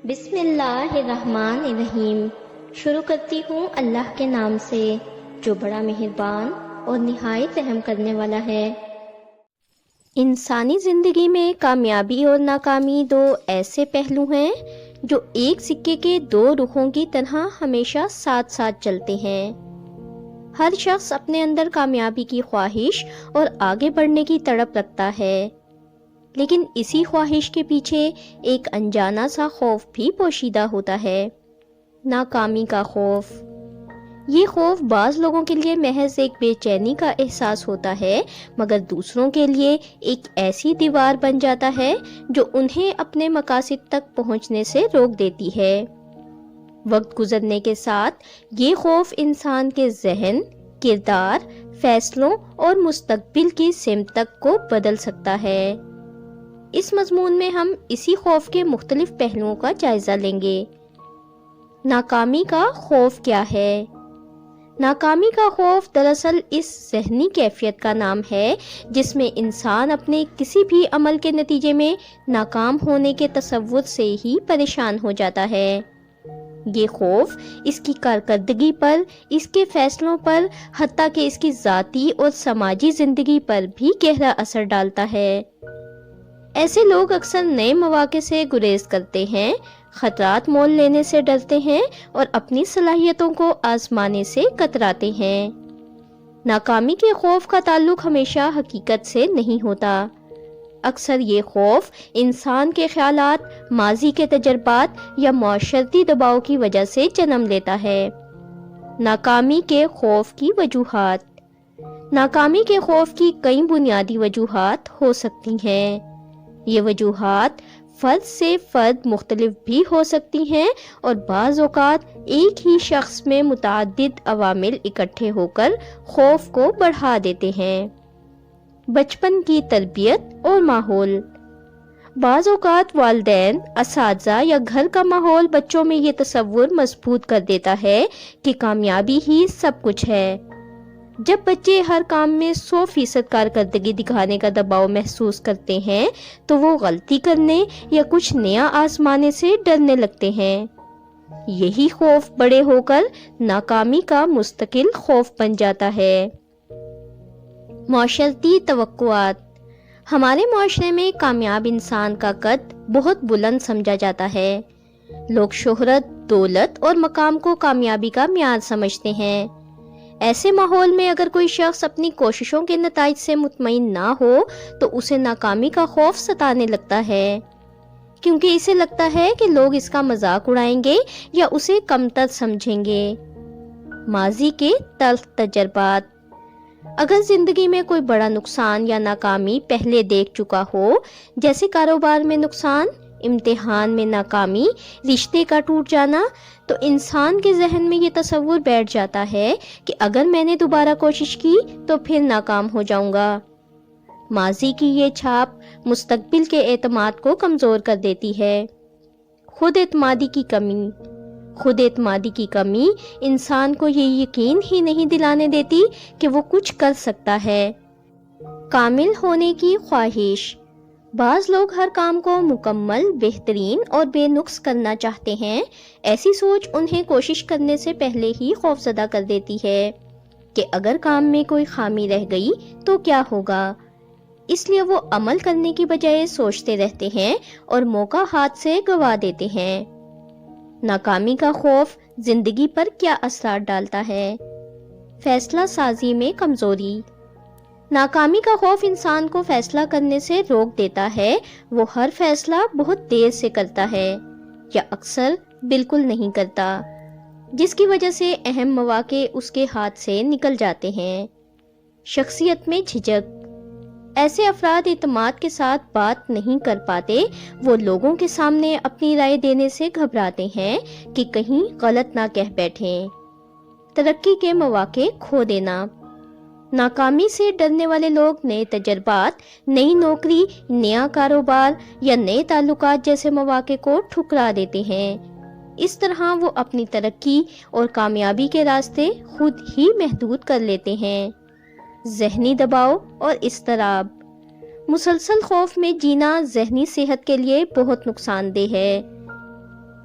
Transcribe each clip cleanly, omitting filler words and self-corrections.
بسم اللہ الرحمن الرحیم۔ شروع کرتی ہوں اللہ کے نام سے جو بڑا مہربان اور نہایت رحم کرنے والا ہے۔ انسانی زندگی میں کامیابی اور ناکامی دو ایسے پہلو ہیں جو ایک سکے کے دو رخوں کی طرح ہمیشہ ساتھ ساتھ چلتے ہیں۔ ہر شخص اپنے اندر کامیابی کی خواہش اور آگے بڑھنے کی تڑپ رکھتا ہے، لیکن اسی خواہش کے پیچھے ایک انجانا سا خوف بھی پوشیدہ ہوتا ہے، ناکامی کا خوف۔ یہ خوف بعض لوگوں کے لیے محض ایک بے چینی کا احساس ہوتا ہے، مگر دوسروں کے لیے ایک ایسی دیوار بن جاتا ہے جو انہیں اپنے مقاصد تک پہنچنے سے روک دیتی ہے۔ وقت گزرنے کے ساتھ یہ خوف انسان کے ذہن، کردار، فیصلوں اور مستقبل کی سمت تک کو بدل سکتا ہے۔ اس مضمون میں ہم اسی خوف کے مختلف پہلوؤں کا جائزہ لیں گے۔ ناکامی کا خوف کیا ہے؟ ناکامی کا خوف دراصل اس ذہنی کیفیت کا نام ہے جس میں انسان اپنے کسی بھی عمل کے نتیجے میں ناکام ہونے کے تصور سے ہی پریشان ہو جاتا ہے۔ یہ خوف اس کی کارکردگی پر، اس کے فیصلوں پر، حتیٰ کہ اس کی ذاتی اور سماجی زندگی پر بھی گہرا اثر ڈالتا ہے۔ ایسے لوگ اکثر نئے مواقع سے گریز کرتے ہیں، خطرات مول لینے سے ڈرتے ہیں اور اپنی صلاحیتوں کو آزمانے سے کتراتے ہیں۔ ناکامی کے خوف کا تعلق ہمیشہ حقیقت سے نہیں ہوتا۔ اکثر یہ خوف انسان کے خیالات، ماضی کے تجربات یا معاشرتی دباؤ کی وجہ سے جنم لیتا ہے۔ ناکامی کے خوف کی وجوہات۔ ناکامی کے خوف کی کئی بنیادی وجوہات ہو سکتی ہیں۔ یہ وجوہات فرد سے فرد مختلف بھی ہو سکتی ہیں اور بعض اوقات ایک ہی شخص میں متعدد عوامل اکٹھے ہو کر خوف کو بڑھا دیتے ہیں۔ بچپن کی تربیت اور ماحول۔ بعض اوقات والدین، اساتذہ یا گھر کا ماحول بچوں میں یہ تصور مضبوط کر دیتا ہے کہ کامیابی ہی سب کچھ ہے۔ جب بچے ہر کام میں 100% کارکردگی دکھانے کا دباؤ محسوس کرتے ہیں تو وہ غلطی کرنے یا کچھ نیا آزمانے سے ڈرنے لگتے ہیں۔ یہی خوف بڑے ہو کر ناکامی کا مستقل خوف بن جاتا ہے۔ معاشرتی توقعات۔ ہمارے معاشرے میں کامیاب انسان کا قد بہت بلند سمجھا جاتا ہے۔ لوگ شہرت، دولت اور مقام کو کامیابی کا معیار سمجھتے ہیں۔ ایسے ماحول میں اگر کوئی شخص اپنی کوششوں کے نتائج سے مطمئن نہ ہو تو اسے ناکامی کا خوف ستانے لگتا ہے، کیونکہ اسے لگتا ہے کہ لوگ اس کا مذاق اڑائیں گے یا اسے کمتر سمجھیں گے۔ ماضی کے تلخ تجربات۔ اگر زندگی میں کوئی بڑا نقصان یا ناکامی پہلے دیکھ چکا ہو، جیسے کاروبار میں نقصان، امتحان میں ناکامی، رشتے کا ٹوٹ جانا، تو انسان کے ذہن میں یہ تصور بیٹھ جاتا ہے کہ اگر میں نے دوبارہ کوشش کی تو پھر ناکام ہو جاؤں گا۔ ماضی کی یہ چھاپ مستقبل کے اعتماد کو کمزور کر دیتی ہے۔ خود اعتمادی کی کمی۔ خود اعتمادی کی کمی انسان کو یہ یقین ہی نہیں دلانے دیتی کہ وہ کچھ کر سکتا ہے۔ کامل ہونے کی خواہش۔ بعض لوگ ہر کام کو مکمل، بہترین اور بے نقص کرنا چاہتے ہیں۔ ایسی سوچ انہیں کوشش کرنے سے پہلے ہی خوفزدہ کر دیتی ہے کہ اگر کام میں کوئی خامی رہ گئی تو کیا ہوگا۔ اس لیے وہ عمل کرنے کی بجائے سوچتے رہتے ہیں اور موقع ہاتھ سے گنوا دیتے ہیں۔ ناکامی کا خوف زندگی پر کیا اثرات ڈالتا ہے؟ فیصلہ سازی میں کمزوری۔ ناکامی کا خوف انسان کو فیصلہ کرنے سے روک دیتا ہے۔ وہ ہر فیصلہ بہت دیر سے کرتا ہے یا اکثر بالکل نہیں کرتا، جس کی وجہ سے اہم مواقع اس کے ہاتھ سے نکل جاتے ہیں۔ شخصیت میں جھجک۔ ایسے افراد اعتماد کے ساتھ بات نہیں کر پاتے۔ وہ لوگوں کے سامنے اپنی رائے دینے سے گھبراتے ہیں کہ کہیں غلط نہ کہہ بیٹھیں۔ ترقی کے مواقع کھو دینا۔ ناکامی سے ڈرنے والے لوگ نئے تجربات، نئی نوکری، نیا کاروبار یا نئے تعلقات جیسے مواقع کو ٹھکرا دیتے ہیں۔ اس طرح وہ اپنی ترقی اور کامیابی کے راستے خود ہی محدود کر لیتے ہیں۔ ذہنی دباؤ اور اضطراب۔ مسلسل خوف میں جینا ذہنی صحت کے لیے بہت نقصان دہ ہے۔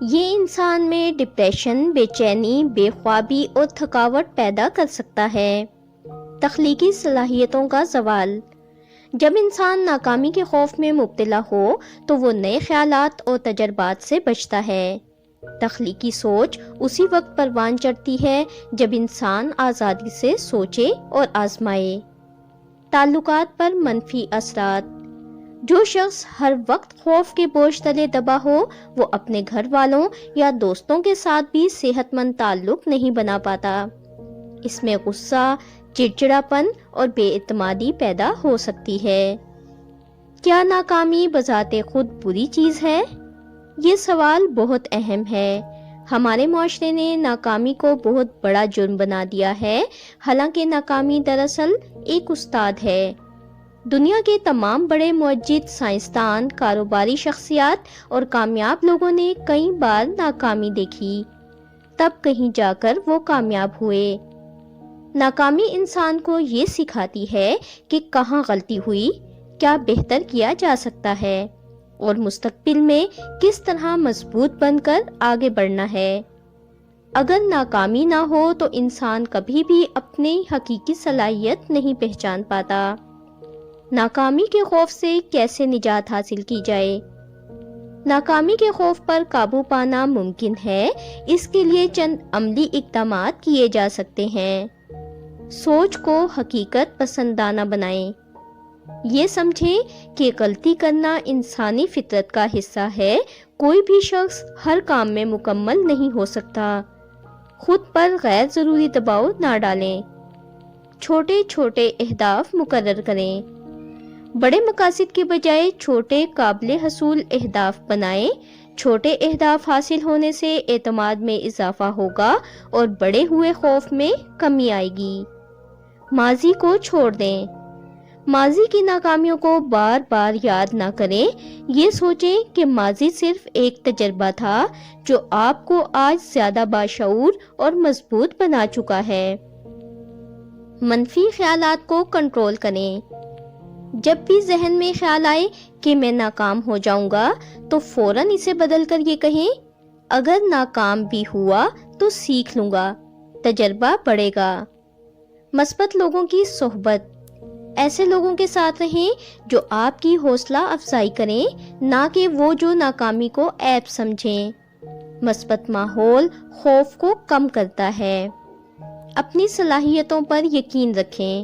یہ انسان میں ڈپریشن، بے چینی، بے خوابی اور تھکاوٹ پیدا کر سکتا ہے۔ تخلیقی صلاحیتوں کا زوال۔ جب انسان ناکامی کے خوف میں مبتلا ہو تو وہ نئے خیالات اور تجربات سے بچتا ہے۔ تخلیقی سوچ اسی وقت پروان چڑھتی ہے جب انسان آزادی سے سوچے اور آزمائے۔ تعلقات پر منفی اثرات۔ جو شخص ہر وقت خوف کے بوجھ تلے دبا ہو وہ اپنے گھر والوں یا دوستوں کے ساتھ بھی صحت مند تعلق نہیں بنا پاتا۔ اس میں غصہ، چڑچڑاپن اور بے اعتمادی پیدا ہو سکتی ہے۔ کیا ناکامی بذات خود بری چیز ہے؟ یہ سوال بہت اہم ہے۔ ہمارے معاشرے نے ناکامی کو بہت بڑا جرم بنا دیا ہے، حالانکہ ناکامی دراصل ایک استاد ہے۔ دنیا کے تمام بڑے معجزہ، سائنسدان، کاروباری شخصیات اور کامیاب لوگوں نے کئی بار ناکامی دیکھی، تب کہیں جا کر وہ کامیاب ہوئے۔ ناکامی انسان کو یہ سکھاتی ہے کہ کہاں غلطی ہوئی، کیا بہتر کیا جا سکتا ہے اور مستقبل میں کس طرح مضبوط بن کر آگے بڑھنا ہے۔ اگر ناکامی نہ ہو تو انسان کبھی بھی اپنی حقیقی صلاحیت نہیں پہچان پاتا۔ ناکامی کے خوف سے کیسے نجات حاصل کی جائے؟ ناکامی کے خوف پر قابو پانا ممکن ہے۔ اس کے لیے چند عملی اقدامات کیے جا سکتے ہیں۔ سوچ کو حقیقت پسندانہ بنائیں۔ یہ سمجھیں کہ غلطی کرنا انسانی فطرت کا حصہ ہے۔ کوئی بھی شخص ہر کام میں مکمل نہیں ہو سکتا۔ خود پر غیر ضروری دباؤ نہ ڈالیں۔ چھوٹے چھوٹے اہداف مقرر کریں۔ بڑے مقاصد کے بجائے چھوٹے قابل حصول اہداف بنائیں۔ چھوٹے اہداف حاصل ہونے سے اعتماد میں اضافہ ہوگا اور بڑے ہوئے خوف میں کمی آئے گی۔ ماضی کو چھوڑ دیں۔ ماضی کی ناکامیوں کو بار بار یاد نہ کریں۔ یہ سوچیں کہ ماضی صرف ایک تجربہ تھا جو آپ کو آج زیادہ باشعور اور مضبوط بنا چکا ہے۔ منفی خیالات کو کنٹرول کریں۔ جب بھی ذہن میں خیال آئے کہ میں ناکام ہو جاؤں گا تو فوراً اسے بدل کر یہ کہیں، اگر ناکام بھی ہوا تو سیکھ لوں گا، تجربہ بڑھے گا۔ مثبت لوگوں کی صحبت۔ ایسے لوگوں کے ساتھ رہیں جو آپ کی حوصلہ افزائی کریں، نہ کہ وہ جو ناکامی کو عیب سمجھیں۔ مثبت ماحول خوف کو کم کرتا ہے۔ اپنی صلاحیتوں پر یقین رکھیں۔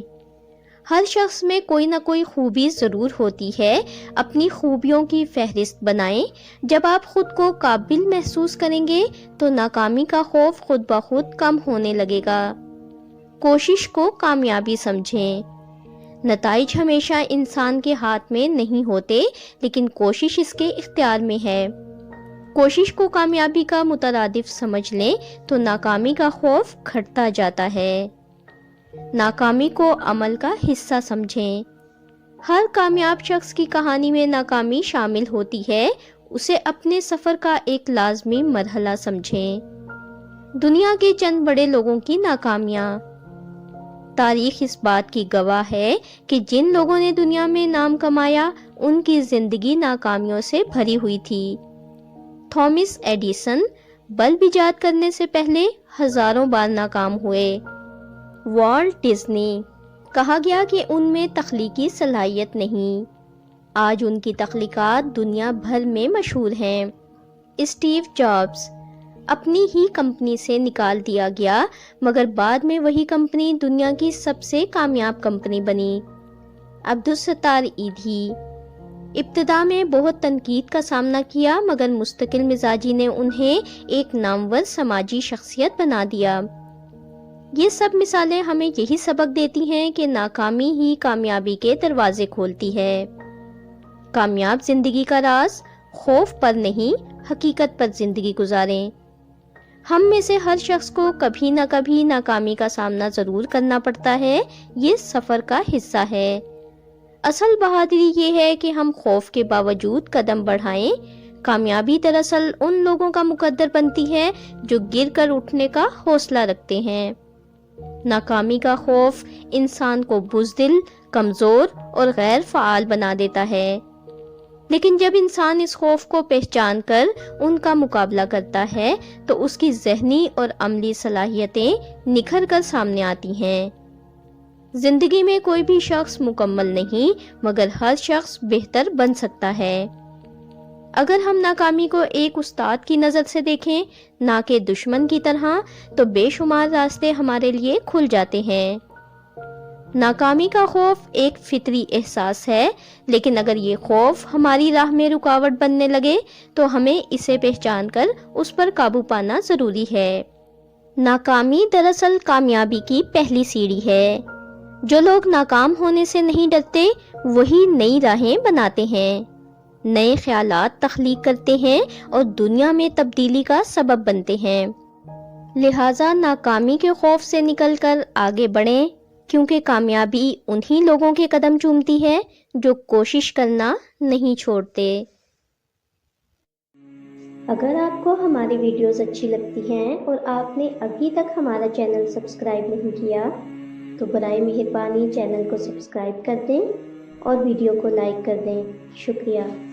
ہر شخص میں کوئی نہ کوئی خوبی ضرور ہوتی ہے۔ اپنی خوبیوں کی فہرست بنائیں۔ جب آپ خود کو قابل محسوس کریں گے تو ناکامی کا خوف خود بخود کم ہونے لگے گا۔ کوشش کو کامیابی سمجھیں۔ نتائج ہمیشہ انسان کے ہاتھ میں نہیں ہوتے، لیکن کوشش اس کے اختیار میں ہے۔ کوشش کو کامیابی کا مترادف سمجھ لیں تو ناکامی کا خوف گھٹتا جاتا ہے۔ ناکامی کو عمل کا حصہ سمجھیں۔ ہر کامیاب شخص کی کہانی میں ناکامی شامل ہوتی ہے۔ اسے اپنے سفر کا ایک لازمی مرحلہ سمجھیں۔ دنیا کے چند بڑے لوگوں کی ناکامیاں۔ تاریخ اس بات کی گواہ ہے کہ جن لوگوں نے دنیا میں نام کمایا ان کی زندگی ناکامیوں سے بھری ہوئی تھی۔ تھامس ایڈیسن بلب ایجاد کرنے سے پہلے ہزاروں بار ناکام ہوئے۔ والٹ ڈزنی، کہا گیا کہ ان میں تخلیقی صلاحیت نہیں، آج ان کی تخلیقات دنیا بھر میں مشہور ہیں۔ اسٹیو جابز، اپنی ہی کمپنی سے نکال دیا گیا مگر بعد میں وہی کمپنی دنیا کی سب سے کامیاب کمپنی بنی۔ عبدالستار ایدھی، ابتدا میں بہت تنقید کا سامنا کیا مگر مستقل مزاجی نے انہیں ایک نامور سماجی شخصیت بنا دیا۔ یہ سب مثالیں ہمیں یہی سبق دیتی ہیں کہ ناکامی ہی کامیابی کے دروازے کھولتی ہے۔ کامیاب زندگی کا راز خوف پر نہیں، حقیقت پر زندگی گزاریں۔ ہم میں سے ہر شخص کو کبھی نہ کبھی ناکامی کا سامنا ضرور کرنا پڑتا ہے، یہ سفر کا حصہ ہے۔ اصل بہادری یہ ہے کہ ہم خوف کے باوجود قدم بڑھائیں۔ کامیابی دراصل ان لوگوں کا مقدر بنتی ہے جو گر کر اٹھنے کا حوصلہ رکھتے ہیں۔ ناکامی کا خوف انسان کو بزدل، کمزور اور غیر فعال بنا دیتا ہے۔ لیکن جب انسان اس خوف کو پہچان کر ان کا مقابلہ کرتا ہے تو اس کی ذہنی اور عملی صلاحیتیں نکھر کر سامنے آتی ہیں۔ زندگی میں کوئی بھی شخص مکمل نہیں، مگر ہر شخص بہتر بن سکتا ہے۔ اگر ہم ناکامی کو ایک استاد کی نظر سے دیکھیں، نہ کہ دشمن کی طرح، تو بے شمار راستے ہمارے لیے کھل جاتے ہیں۔ ناکامی کا خوف ایک فطری احساس ہے، لیکن اگر یہ خوف ہماری راہ میں رکاوٹ بننے لگے تو ہمیں اسے پہچان کر اس پر قابو پانا ضروری ہے۔ ناکامی دراصل کامیابی کی پہلی سیڑھی ہے۔ جو لوگ ناکام ہونے سے نہیں ڈرتے، وہی نئی راہیں بناتے ہیں، نئے خیالات تخلیق کرتے ہیں اور دنیا میں تبدیلی کا سبب بنتے ہیں۔ لہٰذا ناکامی کے خوف سے نکل کر آگے بڑھیں، کیونکہ کامیابی انہی لوگوں کے قدم چومتی ہے جو کوشش کرنا نہیں چھوڑتے۔ اگر آپ کو ہماری ویڈیوز اچھی لگتی ہیں اور آپ نے ابھی تک ہمارا چینل سبسکرائب نہیں کیا تو برائے مہربانی چینل کو سبسکرائب کر دیں اور ویڈیو کو لائک کر دیں۔ شکریہ۔